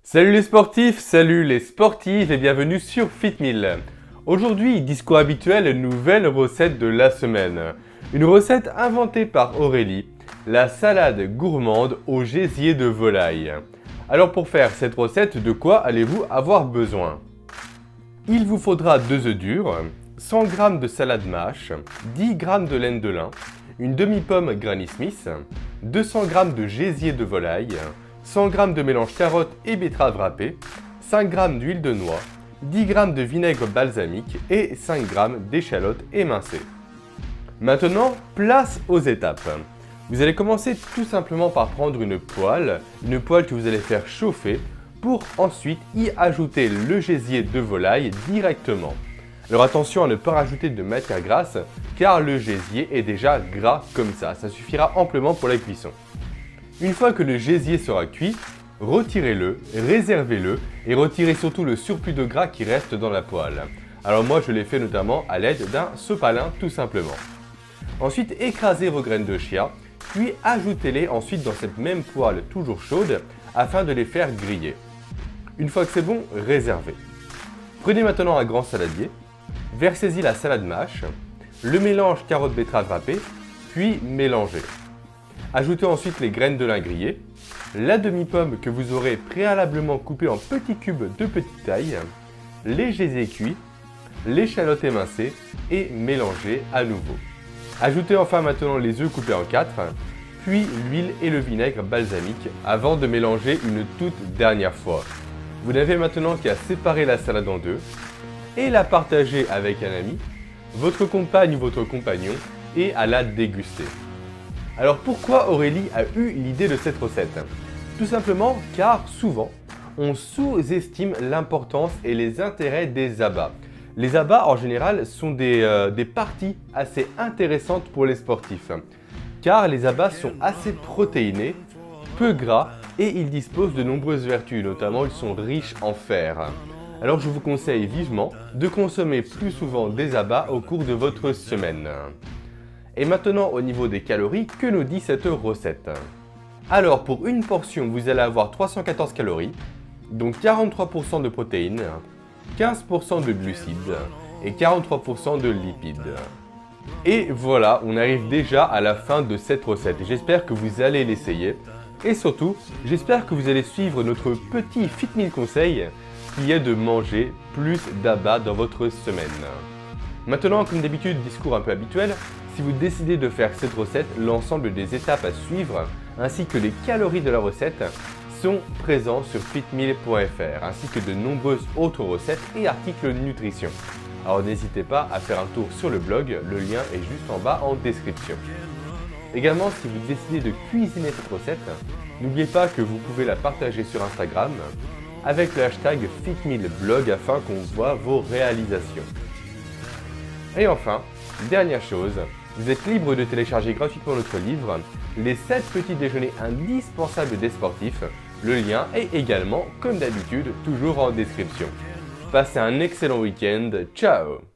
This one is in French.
Salut les sportifs, salut les sportives et bienvenue sur FitMill. Aujourd'hui, discours habituel, nouvelle recette de la semaine. Une recette inventée par Aurélie, la salade gourmande au gésier de volaille. Alors pour faire cette recette, de quoi allez-vous avoir besoin? Il vous faudra 2 œufs durs, 100 g de salade mâche, 10 g de laine de lin, une demi-pomme Granny Smith, 200 g de gésier de volaille, 100 g de mélange carotte et betterave râpée, 5 g d'huile de noix, 10 g de vinaigre balsamique et 5 g d'échalotes émincées. Maintenant, place aux étapes. Vous allez commencer tout simplement par prendre une poêle que vous allez faire chauffer pour ensuite y ajouter le gésier de volaille directement. Alors attention à ne pas rajouter de matière grasse car le gésier est déjà gras comme ça suffira amplement pour la cuisson. Une fois que le gésier sera cuit, retirez-le, réservez-le et retirez surtout le surplus de gras qui reste dans la poêle. Alors moi je l'ai fait notamment à l'aide d'un sopalin tout simplement. Ensuite écrasez vos graines de chia, puis ajoutez-les ensuite dans cette même poêle toujours chaude afin de les faire griller. Une fois que c'est bon, réservez. Prenez maintenant un grand saladier, versez-y la salade mâche, le mélange carotte betterave râpée, puis mélangez. Ajoutez ensuite les graines de lin grillées, la demi-pomme que vous aurez préalablement coupée en petits cubes de petite taille, les gésiers cuits, l'échalote émincée et mélangez à nouveau. Ajoutez enfin maintenant les œufs coupés en 4, puis l'huile et le vinaigre balsamique avant de mélanger une toute dernière fois. Vous n'avez maintenant qu'à séparer la salade en deux et la partager avec un ami, votre compagne ou votre compagnon et à la déguster. Alors pourquoi Aurélie a eu l'idée de cette recette? Tout simplement car souvent, on sous-estime l'importance et les intérêts des abats. Les abats en général sont des parties assez intéressantes pour les sportifs. Car les abats sont assez protéinés, peu gras et ils disposent de nombreuses vertus, notamment ils sont riches en fer. Alors je vous conseille vivement de consommer plus souvent des abats au cours de votre semaine. Et maintenant au niveau des calories, que nous dit cette recette? Alors pour une portion, vous allez avoir 314 calories, donc 43% de protéines, 15% de glucides et 43% de lipides. Et voilà, on arrive déjà à la fin de cette recette. J'espère que vous allez l'essayer. Et surtout, j'espère que vous allez suivre notre petit FitMill conseil qui est de manger plus d'abats dans votre semaine. Maintenant, comme d'habitude, discours un peu habituel, si vous décidez de faire cette recette, l'ensemble des étapes à suivre ainsi que les calories de la recette sont présents sur fitmill.fr ainsi que de nombreuses autres recettes et articles nutrition. Alors n'hésitez pas à faire un tour sur le blog, le lien est juste en bas en description. Également, si vous décidez de cuisiner cette recette, n'oubliez pas que vous pouvez la partager sur Instagram avec le hashtag FitMillBlog afin qu'on voit vos réalisations. Et enfin, dernière chose, vous êtes libre de télécharger gratuitement notre livre « Les 7 petits déjeuners indispensables des sportifs ». Le lien est également, comme d'habitude, toujours en description. Passez un excellent week-end, ciao!